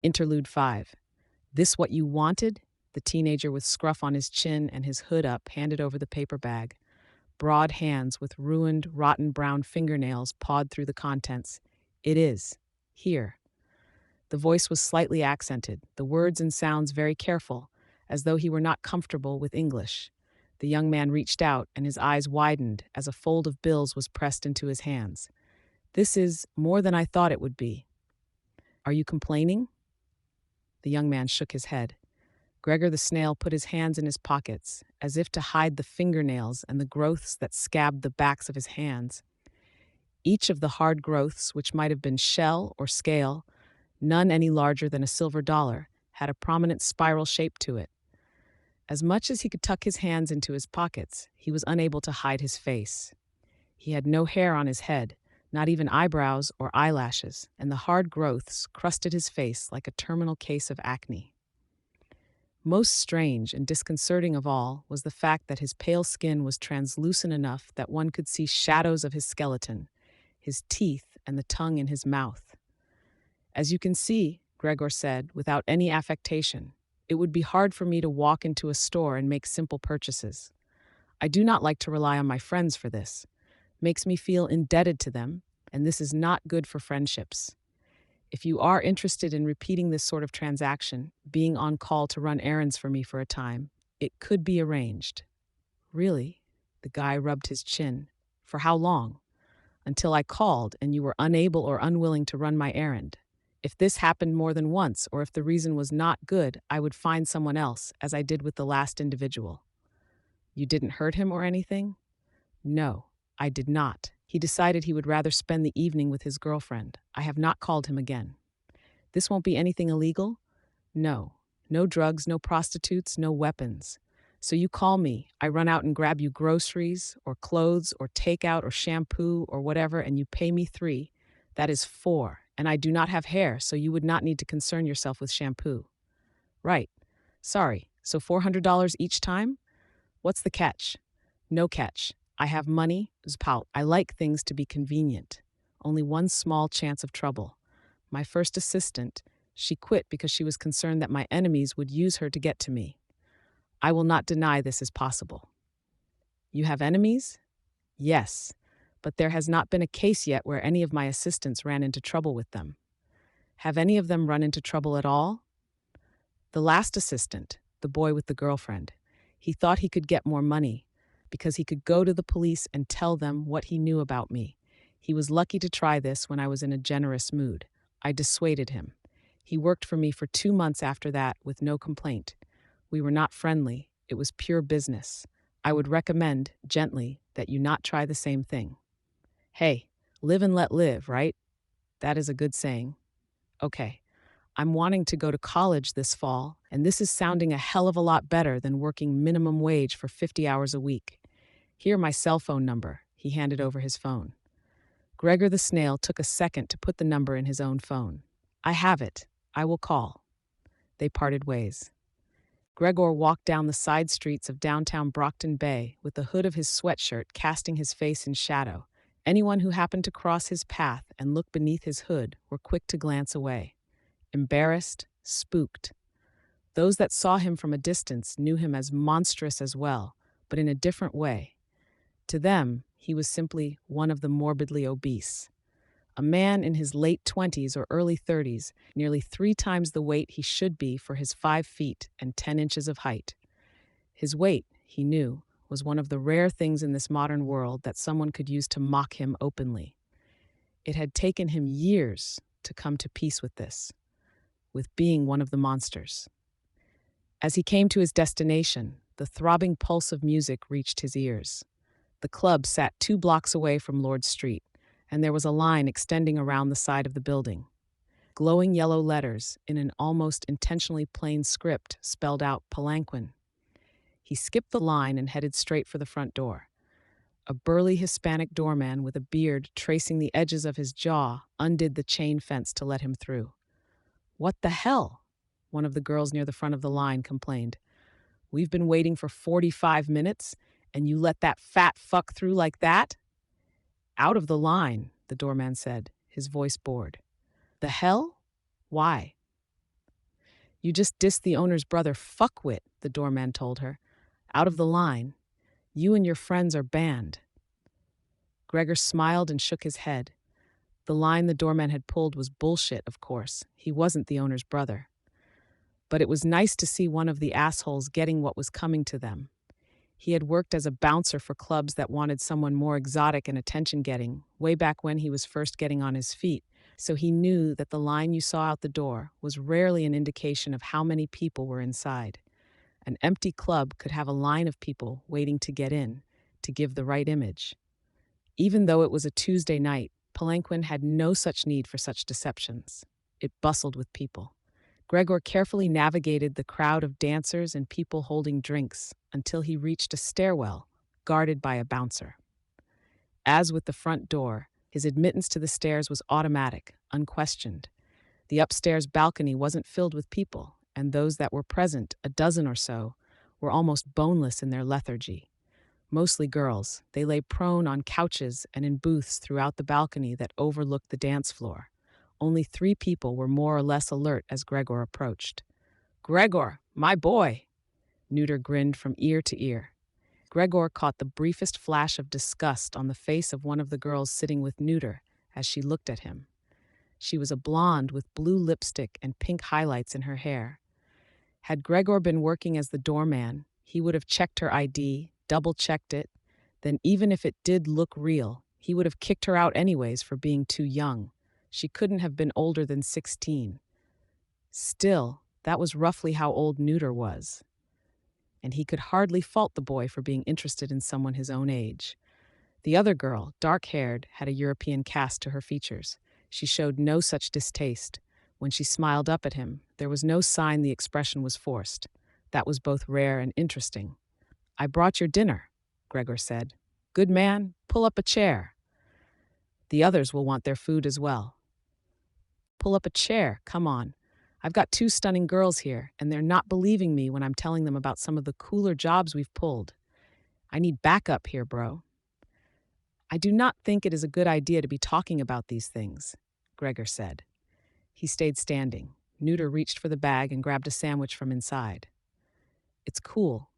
Interlude 5. This what you wanted? The teenager with scruff on his chin and his hood up handed over the paper bag. Broad hands with ruined, rotten brown fingernails pawed through the contents. It is. Here. The voice was slightly accented, the words and sounds very careful, as though he were not comfortable with English. The young man reached out, and his eyes widened as a fold of bills was pressed into his hands. This is more than I thought it would be. Are you complaining? The young man shook his head. Gregor the Snail put his hands in his pockets, as if to hide the fingernails and the growths that scabbed the backs of his hands. Each of the hard growths, which might have been shell or scale, none any larger than a silver dollar, had a prominent spiral shape to it. As much as he could tuck his hands into his pockets, he was unable to hide his face. He had no hair on his head, not even eyebrows or eyelashes, and the hard growths crusted his face like a terminal case of acne. Most strange and disconcerting of all was the fact that his pale skin was translucent enough that one could see shadows of his skeleton, his teeth, and the tongue in his mouth. As you can see, Gregor said, without any affectation, it would be hard for me to walk into a store and make simple purchases. I do not like to rely on my friends for this. Makes me feel indebted to them, and this is not good for friendships. If you are interested in repeating this sort of transaction, being on call to run errands for me for a time, it could be arranged. Really? The guy rubbed his chin. For how long? Until I called and you were unable or unwilling to run my errand. If this happened more than once, or if the reason was not good, I would find someone else, as I did with the last individual. You didn't hurt him or anything? No, I did not. He decided he would rather spend the evening with his girlfriend. I have not called him again. This won't be anything illegal? No. No drugs, no prostitutes, no weapons. So you call me, I run out and grab you groceries, or clothes, or takeout, or shampoo, or whatever, and you pay me 3. That is 4. And I do not have hair, so you would not need to concern yourself with shampoo. Right. Sorry. So $400 each time? What's the catch? No catch. I have money, Zpout. I like things to be convenient. Only one small chance of trouble. My first assistant, she quit because she was concerned that my enemies would use her to get to me. I will not deny this is possible. You have enemies? Yes, but there has not been a case yet where any of my assistants ran into trouble with them. Have any of them run into trouble at all? The last assistant, the boy with the girlfriend, he thought he could get more money, because he could go to the police and tell them what he knew about me. He was lucky to try this when I was in a generous mood. I dissuaded him. He worked for me for 2 months after that with no complaint. We were not friendly. It was pure business. I would recommend, gently, that you not try the same thing. Hey, live and let live, right? That is a good saying. Okay, I'm wanting to go to college this fall, and this is sounding a hell of a lot better than working minimum wage for 50 hours a week. Here, my cell phone number. He handed over his phone. Gregor the Snail took a second to put the number in his own phone. I have it. I will call. They parted ways. Gregor walked down the side streets of downtown Brockton Bay with the hood of his sweatshirt casting his face in shadow. Anyone who happened to cross his path and look beneath his hood were quick to glance away. Embarrassed, spooked. Those that saw him from a distance knew him as monstrous as well, but in a different way. To them, he was simply one of the morbidly obese. A man in his late 20s or early 30s, nearly 3 times the weight he should be for his 5 feet and 10 inches of height. His weight, he knew, was one of the rare things in this modern world that someone could use to mock him openly. It had taken him years to come to peace with this, with being one of the monsters. As he came to his destination, the throbbing pulse of music reached his ears. The club sat 2 blocks away from Lord Street, and there was a line extending around the side of the building. Glowing yellow letters, in an almost intentionally plain script, spelled out Palanquin. He skipped the line and headed straight for the front door. A burly Hispanic doorman with a beard tracing the edges of his jaw undid the chain fence to let him through. "What the hell?" one of the girls near the front of the line complained. "We've been waiting for 45 minutes, and you let that fat fuck through like that?" "Out of the line," the doorman said, his voice bored. "The hell? Why?" You just dissed the owner's brother, fuckwit, the doorman told her. Out of the line. You and your friends are banned. Gregor smiled and shook his head. The line the doorman had pulled was bullshit, of course. He wasn't the owner's brother. But it was nice to see one of the assholes getting what was coming to them. He had worked as a bouncer for clubs that wanted someone more exotic and attention-getting, way back when he was first getting on his feet, so he knew that the line you saw out the door was rarely an indication of how many people were inside. An empty club could have a line of people waiting to get in, to give the right image. Even though it was a Tuesday night, Palanquin had no such need for such deceptions. It bustled with people. Gregor carefully navigated the crowd of dancers and people holding drinks until he reached a stairwell guarded by a bouncer. As with the front door, his admittance to the stairs was automatic, unquestioned. The upstairs balcony wasn't filled with people, and those that were present, a dozen or so, were almost boneless in their lethargy. Mostly girls, they lay prone on couches and in booths throughout the balcony that overlooked the dance floor. Only 3 people were more or less alert as Gregor approached. "Gregor, my boy!" Neuter grinned from ear to ear. Gregor caught the briefest flash of disgust on the face of one of the girls sitting with Neuter as she looked at him. She was a blonde with blue lipstick and pink highlights in her hair. Had Gregor been working as the doorman, he would have checked her ID, double-checked it, then even if it did look real, he would have kicked her out anyways for being too young. She couldn't have been older than 16. Still, that was roughly how old Neuter was. And he could hardly fault the boy for being interested in someone his own age. The other girl, dark-haired, had a European cast to her features. She showed no such distaste. When she smiled up at him, there was no sign the expression was forced. That was both rare and interesting. "I brought your dinner," Gregor said. "Good man, pull up a chair. The others will want their food as well." "Pull up a chair, come on. I've got 2 stunning girls here, and they're not believing me when I'm telling them about some of the cooler jobs we've pulled. I need backup here, bro." "I do not think it is a good idea to be talking about these things," Gregor said. He stayed standing. Neuter reached for the bag and grabbed a sandwich from inside. "It's cool.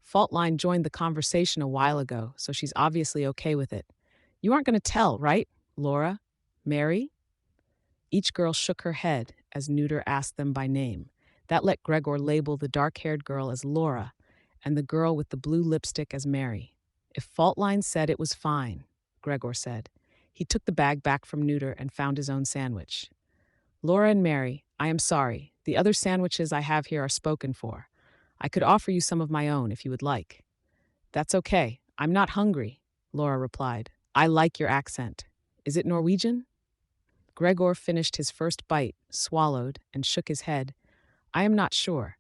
Faultline joined the conversation a while ago, so she's obviously okay with it. You aren't going to tell, right? Laura? Mary?" Each girl shook her head as Neuter asked them by name. That let Gregor label the dark-haired girl as Laura and the girl with the blue lipstick as Mary. "If Faultline said it was fine," Gregor said. He took the bag back from Neuter and found his own sandwich. "Laura and Mary, I am sorry. The other sandwiches I have here are spoken for. I could offer you some of my own if you would like." "That's okay. I'm not hungry," Laura replied. "I like your accent. Is it Norwegian?" Gregor finished his first bite, swallowed, and shook his head. "I am not sure,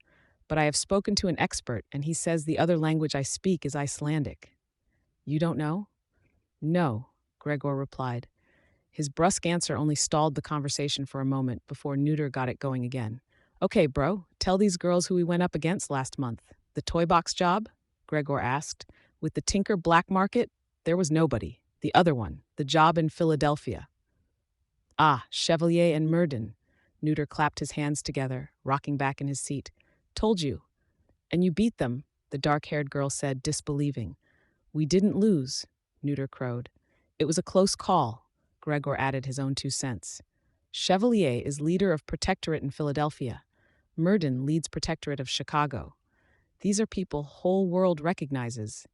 but I have spoken to an expert, and he says the other language I speak is Icelandic." "You don't know?" "No," Gregor replied. His brusque answer only stalled the conversation for a moment before Neuter got it going again. "Okay, bro, tell these girls who we went up against last month. The toy box job?" Gregor asked. "With the Tinker black market? There was nobody. The other one, the job in Philadelphia." "Ah, Chevalier and Murden." Neuter clapped his hands together, rocking back in his seat. "Told you." "And you beat them," the dark-haired girl said, disbelieving. "We didn't lose," Neuter crowed. "It was a close call," Gregor added his own 2 cents. "Chevalier is leader of Protectorate in Philadelphia. Murden leads Protectorate of Chicago. These are people whole world recognizes.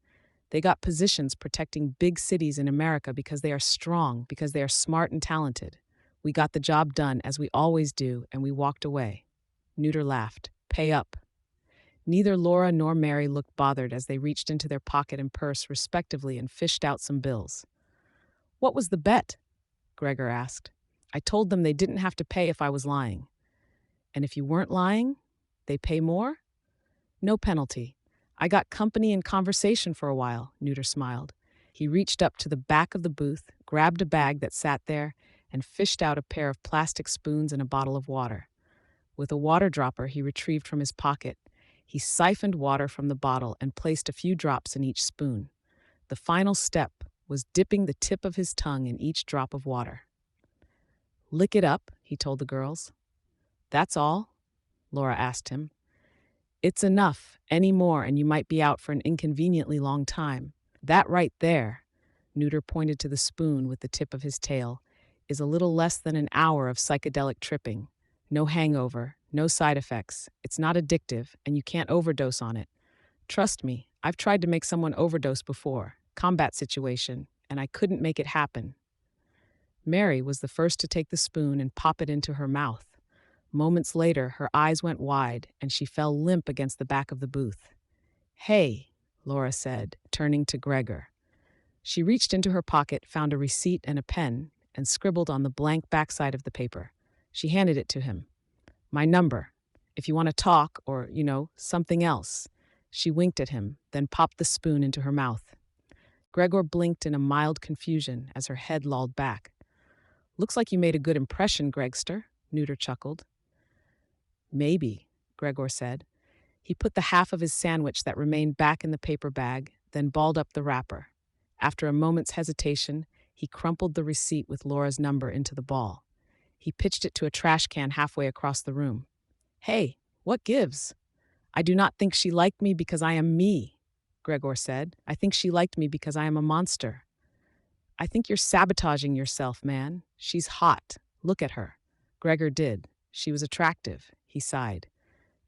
They got positions protecting big cities in America because they are strong, because they are smart and talented. We got the job done, as we always do, and we walked away." Neuter laughed. "Pay up." Neither Laura nor Mary looked bothered as they reached into their pocket and purse, respectively, and fished out some bills. "What was the bet?" Gregor asked. "I told them they didn't have to pay if I was lying." "And if you weren't lying, they pay more?" "No penalty. I got company and conversation for a while," Neuter smiled. He reached up to the back of the booth, grabbed a bag that sat there, and fished out a pair of plastic spoons and a bottle of water. With a water dropper he retrieved from his pocket, he siphoned water from the bottle and placed a few drops in each spoon. The final step was dipping the tip of his tongue in each drop of water. "Lick it up," he told the girls. "That's all." Laura asked him. It's enough. Any more, and you might be out for an inconveniently long time. That right there, Neuter pointed to the spoon with the tip of his tail, is a little less than an hour of psychedelic tripping. No hangover, no side effects. It's not addictive, and you can't overdose on it. Trust me, I've tried to make someone overdose before, combat situation, and I couldn't make it happen. Mary was the first to take the spoon and pop it into her mouth. Moments later, her eyes went wide, and she fell limp against the back of the booth. Hey, Laura said, turning to Gregor. She reached into her pocket, found a receipt and a pen, and scribbled on the blank backside of the paper. She handed it to him. My number. If you want to talk or, something else. She winked at him, then popped the spoon into her mouth. Gregor blinked in a mild confusion as her head lolled back. Looks like you made a good impression, Gregster, Neuter chuckled. Maybe, Gregor said. He put the half of his sandwich that remained back in the paper bag, then balled up the wrapper. After a moment's hesitation, he crumpled the receipt with Laura's number into the ball. He pitched it to a trash can halfway across the room. Hey, what gives? I do not think she liked me because I am me, Gregor said. I think she liked me because I am a monster. I think you're sabotaging yourself, man. She's hot. Look at her. Gregor did. She was attractive. He sighed.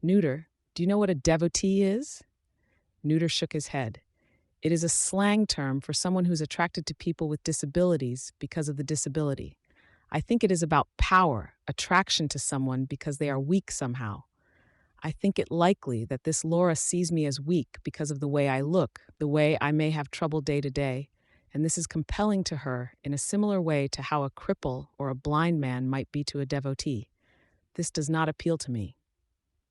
Neuter, do you know what a devotee is? Neuter shook his head. It is a slang term for someone who's attracted to people with disabilities because of the disability. I think it is about power, attraction to someone because they are weak somehow. I think it likely that this Laura sees me as weak because of the way I look, the way I may have trouble day to day, and this is compelling to her in a similar way to how a cripple or a blind man might be to a devotee. This does not appeal to me.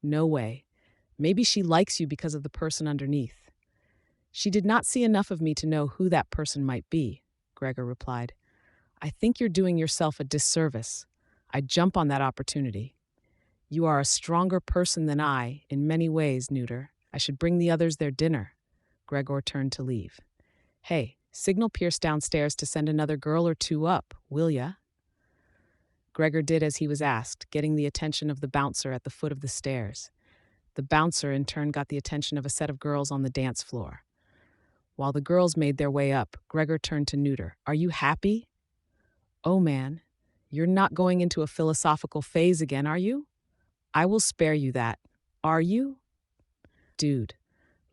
No way. Maybe she likes you because of the person underneath. She did not see enough of me to know who that person might be, Gregor replied. I think you're doing yourself a disservice. I'd jump on that opportunity. You are a stronger person than I, in many ways, Neuter. I should bring the others their dinner. Gregor turned to leave. Hey, signal Pierce downstairs to send another girl or two up, will ya? Gregor did as he was asked, getting the attention of the bouncer at the foot of the stairs. The bouncer, in turn, got the attention of a set of girls on the dance floor. While the girls made their way up, Gregor turned to Neuter. Are you happy? Oh, man, you're not going into a philosophical phase again, are you? I will spare you that. Are you? Dude,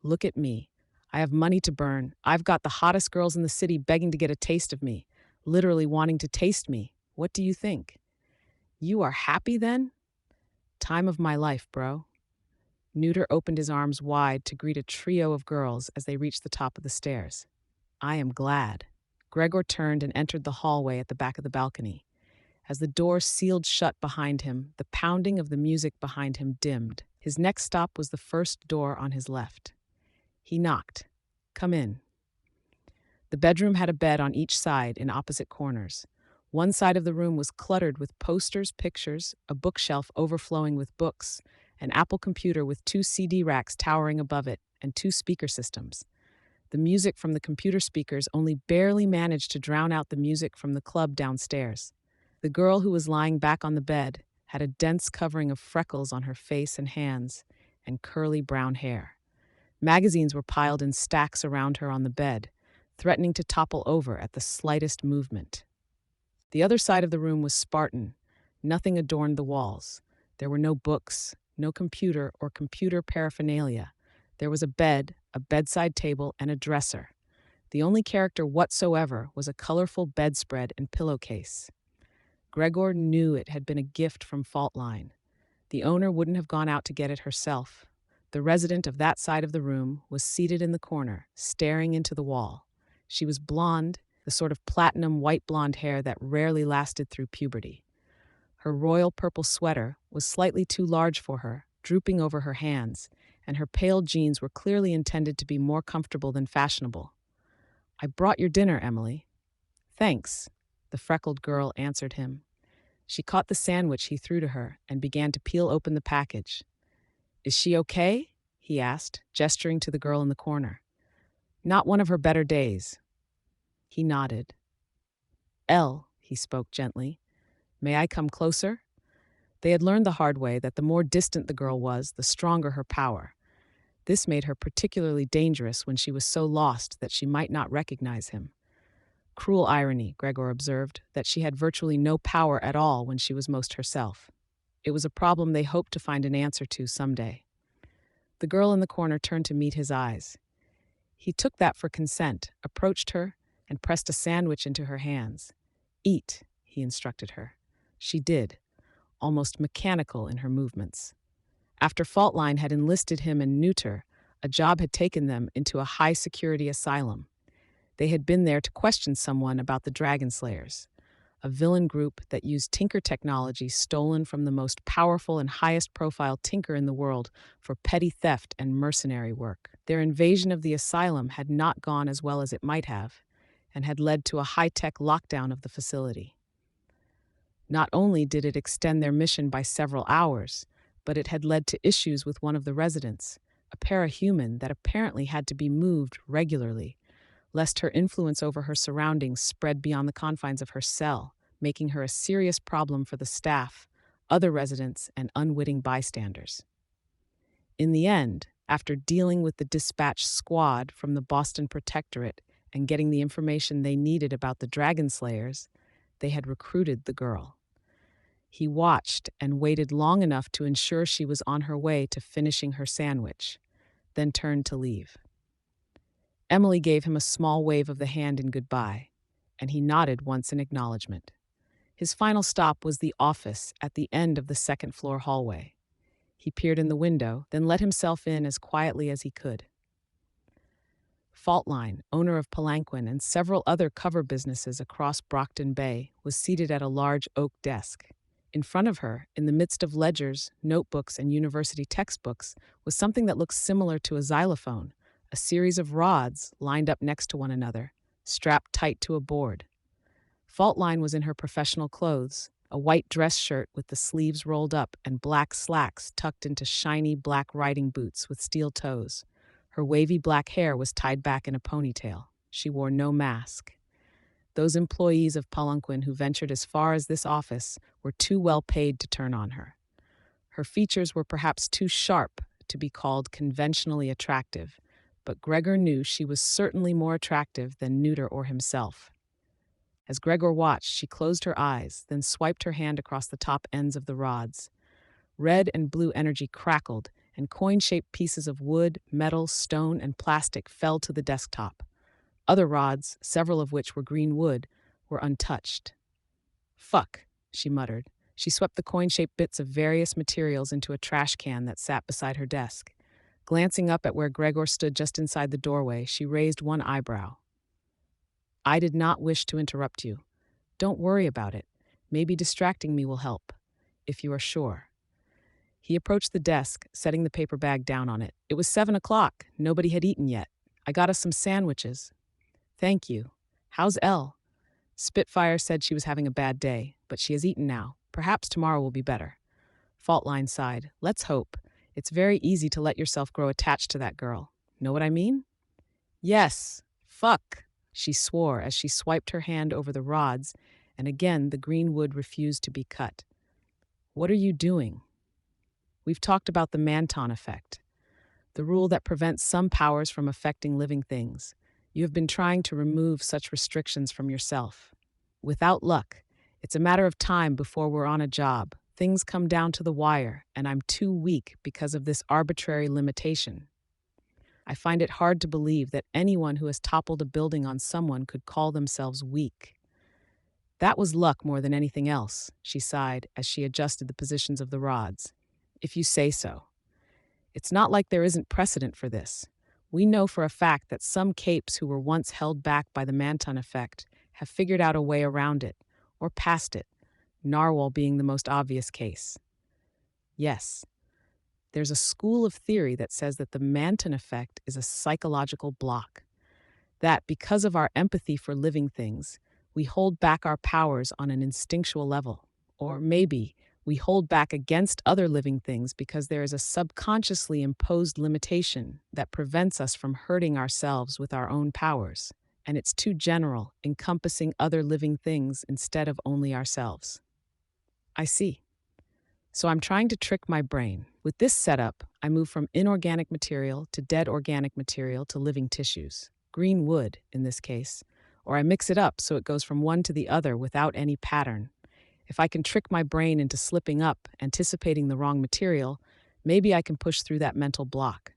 look at me. I have money to burn. I've got the hottest girls in the city begging to get a taste of me, literally wanting to taste me. What do you think? You are happy then? Time of my life, bro. Neuter opened his arms wide to greet a trio of girls as they reached the top of the stairs. I am glad. Gregor turned and entered the hallway at the back of the balcony. As the door sealed shut behind him, the pounding of the music behind him dimmed. His next stop was the first door on his left. He knocked. Come in. The bedroom had a bed on each side in opposite corners. One side of the room was cluttered with posters, pictures, a bookshelf overflowing with books, an Apple computer with 2 CD racks towering above it, and 2 speaker systems. The music from the computer speakers only barely managed to drown out the music from the club downstairs. The girl who was lying back on the bed had a dense covering of freckles on her face and hands, and curly brown hair. Magazines were piled in stacks around her on the bed, threatening to topple over at the slightest movement. The other side of the room was Spartan. Nothing adorned the walls. There were no books, no computer or computer paraphernalia. There was a bed, a bedside table, and a dresser. The only character whatsoever was a colorful bedspread and pillowcase. Gregor knew it had been a gift from Faultline. The owner wouldn't have gone out to get it herself. The resident of that side of the room was seated in the corner, staring into the wall. She was blonde, the sort of platinum white blonde hair that rarely lasted through puberty. Her royal purple sweater was slightly too large for her, drooping over her hands, and her pale jeans were clearly intended to be more comfortable than fashionable. I brought your dinner, Emily. Thanks, the freckled girl answered him. She caught the sandwich he threw to her and began to peel open the package. Is she okay? He asked, gesturing to the girl in the corner. Not one of her better days. He nodded. Elle, he spoke gently. May I come closer? They had learned the hard way that the more distant the girl was, the stronger her power. This made her particularly dangerous when she was so lost that she might not recognize him. Cruel irony, Gregor observed, that she had virtually no power at all when she was most herself. It was a problem they hoped to find an answer to someday. The girl in the corner turned to meet his eyes. He took that for consent, approached her, and pressed a sandwich into her hands. "Eat," he instructed her. She did, almost mechanical in her movements. After Faultline had enlisted him and Neuter, a job had taken them into a high-security asylum. They had been there to question someone about the Dragon Slayers, a villain group that used tinker technology stolen from the most powerful and highest-profile tinker in the world for petty theft and mercenary work. Their invasion of the asylum had not gone as well as it might have, and had led to a high-tech lockdown of the facility. Not only did it extend their mission by several hours, but it had led to issues with one of the residents, a parahuman that apparently had to be moved regularly, lest her influence over her surroundings spread beyond the confines of her cell, making her a serious problem for the staff, other residents, and unwitting bystanders. In the end, after dealing with the dispatch squad from the Boston Protectorate and getting the information they needed about the Dragon Slayers, they had recruited the girl. He watched and waited long enough to ensure she was on her way to finishing her sandwich, then turned to leave. Emily gave him a small wave of the hand in goodbye, and he nodded once in acknowledgement. His final stop was the office at the end of the second-floor hallway. He peered in the window, then let himself in as quietly as he could. Faultline, owner of Palanquin and several other cover businesses across Brockton Bay, was seated at a large oak desk. In front of her, in the midst of ledgers, notebooks, and university textbooks, was something that looked similar to a xylophone, a series of rods lined up next to one another, strapped tight to a board. Faultline was in her professional clothes, a white dress shirt with the sleeves rolled up and black slacks tucked into shiny black riding boots with steel toes. Her wavy black hair was tied back in a ponytail. She wore no mask. Those employees of Palanquin who ventured as far as this office were too well paid to turn on her. Her features were perhaps too sharp to be called conventionally attractive, but Gregor knew she was certainly more attractive than Neuter or himself. As Gregor watched, she closed her eyes, then swiped her hand across the top ends of the rods. Red and blue energy crackled, and coin-shaped pieces of wood, metal, stone, and plastic fell to the desktop. Other rods, several of which were green wood, were untouched. "Fuck," she muttered. She swept the coin-shaped bits of various materials into a trash can that sat beside her desk. Glancing up at where Gregor stood just inside the doorway, she raised one eyebrow. "I did not wish to interrupt you. Don't worry about it. Maybe distracting me will help, if you are sure." He approached the desk, setting the paper bag down on it. "It was 7 o'clock. Nobody had eaten yet. I got us some sandwiches." "Thank you. How's Elle?" "Spitfire said she was having a bad day, but she has eaten now. Perhaps tomorrow will be better." Faultline sighed. "Let's hope. It's very easy to let yourself grow attached to that girl. Know what I mean?" "Yes. Fuck," she swore as she swiped her hand over the rods, and again the green wood refused to be cut. "What are you doing?" "We've talked about the Manton effect, the rule that prevents some powers from affecting living things. You have been trying to remove such restrictions from yourself. Without luck, it's a matter of time before we're on a job. Things come down to the wire, and I'm too weak because of this arbitrary limitation. I find it hard to believe that anyone who has toppled a building on someone could call themselves weak." "That was luck more than anything else," she sighed as she adjusted the positions of the rods. "If you say so. It's not like there isn't precedent for this. We know for a fact that some capes who were once held back by the Manton effect have figured out a way around it, or past it, Narwhal being the most obvious case. Yes, there's a school of theory that says that the Manton effect is a psychological block, that because of our empathy for living things, we hold back our powers on an instinctual level, or maybe we hold back against other living things because there is a subconsciously imposed limitation that prevents us from hurting ourselves with our own powers, and it's too general, encompassing other living things instead of only ourselves." "I see." So I'm trying to trick my brain. With this setup, I move from inorganic material to dead organic material to living tissues. Green wood, in this case. Or I mix it up so it goes from one to the other without any pattern. If I can trick my brain into slipping up, anticipating the wrong material, maybe I can push through that mental block.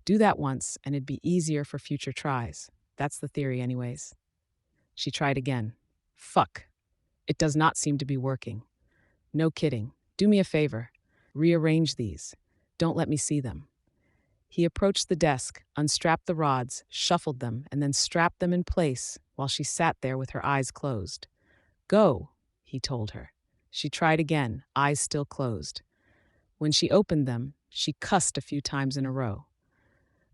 Do that once, and it'd be easier for future tries. That's the theory, anyways. She tried again. Fuck. It does not seem to be working. No kidding. Do me a favor. Rearrange these. Don't let me see them. He approached the desk, unstrapped the rods, shuffled them, and then strapped them in place while she sat there with her eyes closed. Go, he told her. She tried again, eyes still closed. When she opened them, she cussed a few times in a row.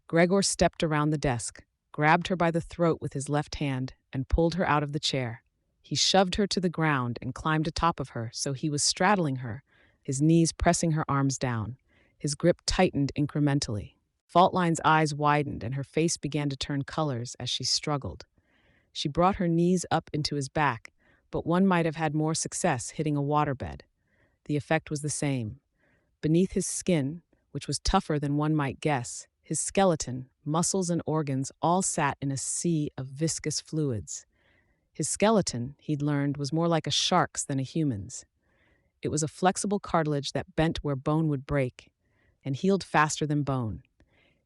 Gregor stepped around the desk, grabbed her by the throat with his left hand, and pulled her out of the chair. He shoved her to the ground and climbed atop of her, so he was straddling her, his knees pressing her arms down. His grip tightened incrementally. Faultline's eyes widened and her face began to turn colors as she struggled. She brought her knees up into his back, but one might have had more success hitting a waterbed. The effect was the same. Beneath his skin, which was tougher than one might guess, his skeleton, muscles, and organs all sat in a sea of viscous fluids. His skeleton, he'd learned, was more like a shark's than a human's. It was a flexible cartilage that bent where bone would break and healed faster than bone.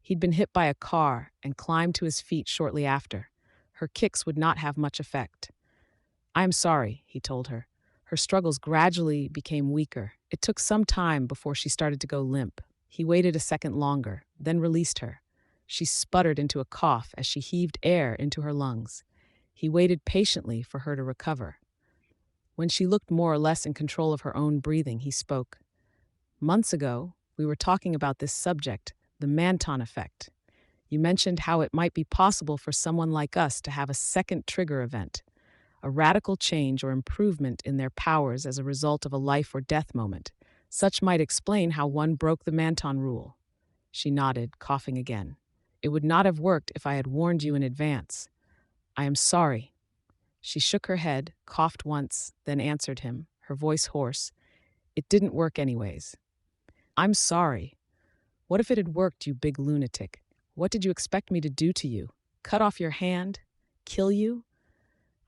He'd been hit by a car and climbed to his feet shortly after. Her kicks would not have much effect. "I am sorry," he told her. Her struggles gradually became weaker. It took some time before she started to go limp. He waited a second longer, then released her. She sputtered into a cough as she heaved air into her lungs. He waited patiently for her to recover. When she looked more or less in control of her own breathing, he spoke. "Months ago, we were talking about this subject, the Manton effect. You mentioned how it might be possible for someone like us to have a second trigger event, a radical change or improvement in their powers as a result of a life or death moment. Such might explain how one broke the Manton rule." She nodded, coughing again. "It would not have worked if I had warned you in advance. I am sorry." She shook her head, coughed once, then answered him, her voice hoarse. "It didn't work anyways." "I'm sorry. What if it had worked, you big lunatic? What did you expect me to do to you? Cut off your hand? Kill you?"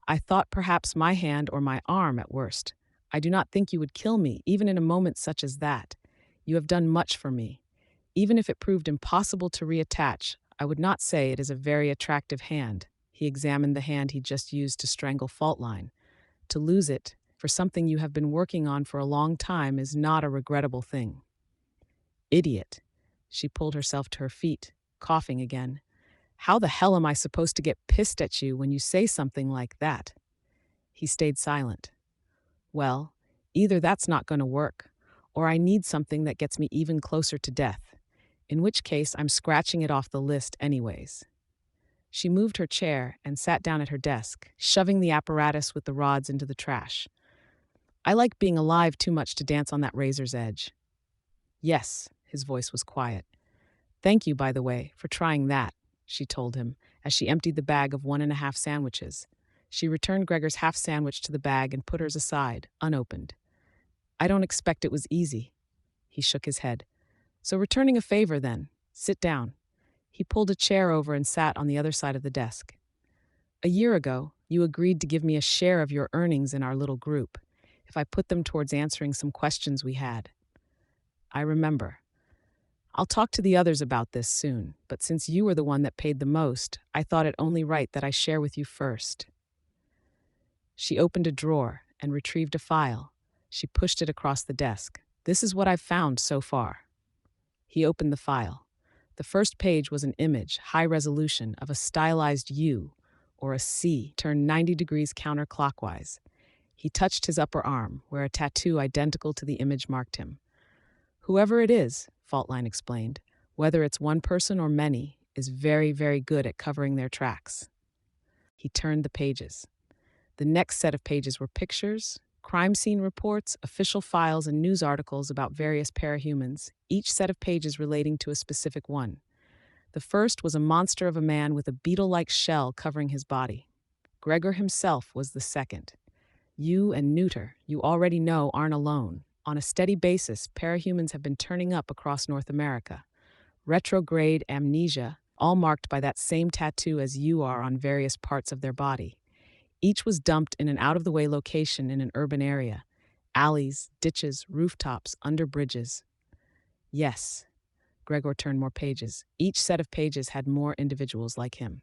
"I thought perhaps my hand or my arm at worst. I do not think you would kill me, even in a moment such as that. You have done much for me. Even if it proved impossible to reattach, I would not say it is a very attractive hand." He examined the hand he'd just used to strangle Faultline. "To lose it, for something you have been working on for a long time, is not a regrettable thing." "Idiot." She pulled herself to her feet, coughing again. "How the hell am I supposed to get pissed at you when you say something like that?" He stayed silent. "Well, either that's not going to work, or I need something that gets me even closer to death, in which case I'm scratching it off the list anyways." She moved her chair and sat down at her desk, shoving the apparatus with the rods into the trash. "I like being alive too much to dance on that razor's edge." "Yes," his voice was quiet. "Thank you, by the way, for trying that," she told him, as she emptied the bag of 1.5 sandwiches. She returned Gregor's half sandwich to the bag and put hers aside, unopened. "I don't expect it was easy." He shook his head. "So returning a favor, then. Sit down." He pulled a chair over and sat on the other side of the desk. "A year ago, you agreed to give me a share of your earnings in our little group, if I put them towards answering some questions we had." "I remember. I'll talk to the others about this soon, but since you were the one that paid the most, I thought it only right that I share with you first." She opened a drawer and retrieved a file. She pushed it across the desk. "This is what I've found so far." He opened the file. The first page was an image, high resolution, of a stylized U, or a C, turned 90 degrees counterclockwise. He touched his upper arm, where a tattoo identical to the image marked him. "Whoever it is," Faultline explained, "whether it's one person or many, is very, very good at covering their tracks." He turned the pages. The next set of pages were pictures, crime scene reports, official files, and news articles about various parahumans, each set of pages relating to a specific one. The first was a monster of a man with a beetle-like shell covering his body. Gregor himself was the second. "You and Neuter, you already know, aren't alone. On a steady basis, parahumans have been turning up across North America. Retrograde amnesia, all marked by that same tattoo as you are on various parts of their body. Each was dumped in an out-of-the-way location in an urban area. Alleys, ditches, rooftops, under bridges. Yes, Gregor turned more pages. Each set of pages had more individuals like him.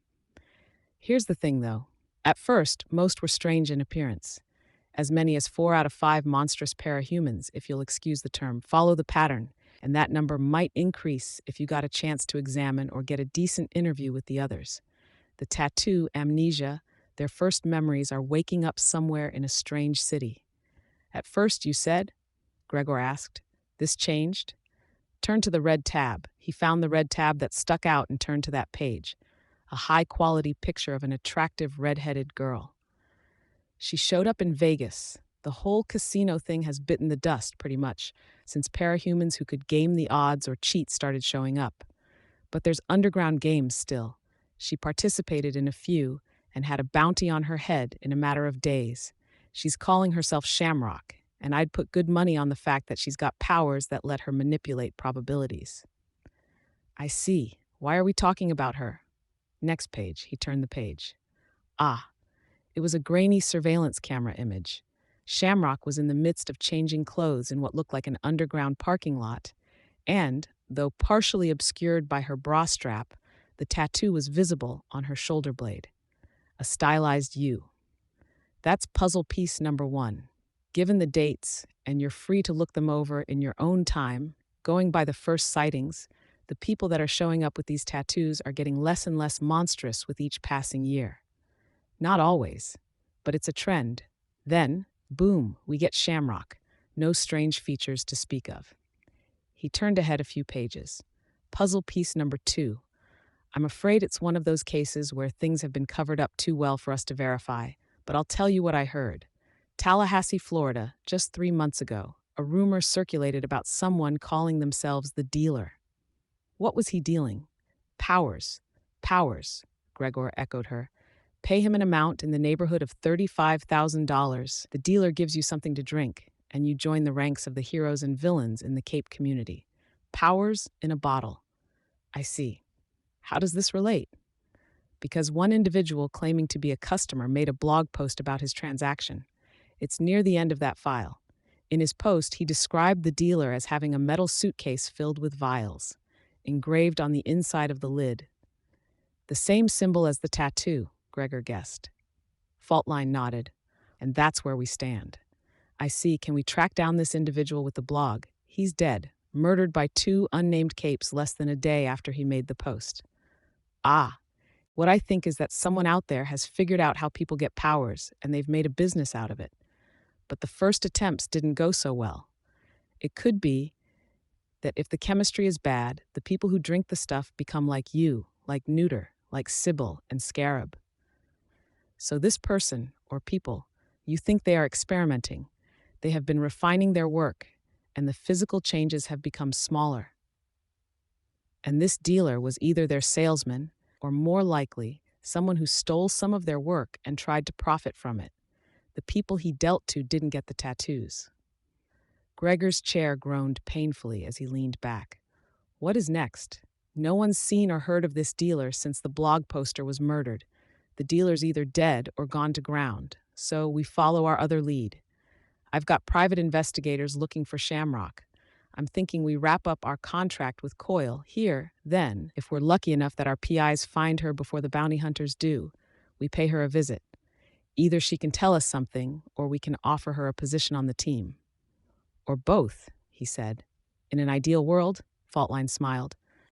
Here's the thing, though. At first, most were strange in appearance. As many as 4 out of 5 monstrous parahumans, if you'll excuse the term, follow the pattern, and that number might increase if you got a chance to examine or get a decent interview with the others. The tattoo amnesia, their first memories are waking up somewhere in a strange city. At first, you said? Gregor asked. This changed? Turn to the red tab. He found the red tab that stuck out and turned to that page. A high-quality picture of an attractive red-headed girl. She showed up in Vegas. The whole casino thing has bitten the dust, pretty much, since parahumans who could game the odds or cheat started showing up. But there's underground games still. She participated in a few and had a bounty on her head in a matter of days. She's calling herself Shamrock, and I'd put good money on the fact that she's got powers that let her manipulate probabilities. I see. Why are we talking about her? Next page. He turned the page. Ah, it was a grainy surveillance camera image. Shamrock was in the midst of changing clothes in what looked like an underground parking lot, and, though partially obscured by her bra strap, the tattoo was visible on her shoulder blade. A stylized U. That's puzzle piece number 1. Given the dates, and you're free to look them over in your own time, going by the first sightings, the people that are showing up with these tattoos are getting less and less monstrous with each passing year. Not always, but it's a trend. Then, boom, we get Shamrock. No strange features to speak of. He turned ahead a few pages. Puzzle piece number 2. I'm afraid it's one of those cases where things have been covered up too well for us to verify, but I'll tell you what I heard. Tallahassee, Florida, just 3 months ago, a rumor circulated about someone calling themselves the dealer. What was he dealing? Powers. Powers, Gregor echoed her. Pay him an amount in the neighborhood of $35,000. The dealer gives you something to drink, and you join the ranks of the heroes and villains in the Cape community. Powers in a bottle. I see. How does this relate? Because one individual claiming to be a customer made a blog post about his transaction. It's near the end of that file. In his post, he described the dealer as having a metal suitcase filled with vials, engraved on the inside of the lid. The same symbol as the tattoo, Gregor guessed. Faultline nodded. And that's where we stand. I see. Can we track down this individual with the blog? He's dead, murdered by 2 unnamed capes less than a day after he made the post. Ah, what I think is that someone out there has figured out how people get powers, and they've made a business out of it. But the first attempts didn't go so well. It could be that if the chemistry is bad, the people who drink the stuff become like you, like Neuter, like Sybil and Scarab. So this person, or people, you think they are experimenting. They have been refining their work, and the physical changes have become smaller. And this dealer was either their salesman, or more likely, someone who stole some of their work and tried to profit from it. The people he dealt to didn't get the tattoos. Gregor's chair groaned painfully as he leaned back. What is next? No one's seen or heard of this dealer since the blog poster was murdered. The dealer's either dead or gone to ground, so we follow our other lead. I've got private investigators looking for Shamrock. I'm thinking we wrap up our contract with Coyle here, then, if we're lucky enough that our PIs find her before the bounty hunters do, we pay her a visit. Either she can tell us something, or we can offer her a position on the team. Or both, he said. In an ideal world, Faultline smiled.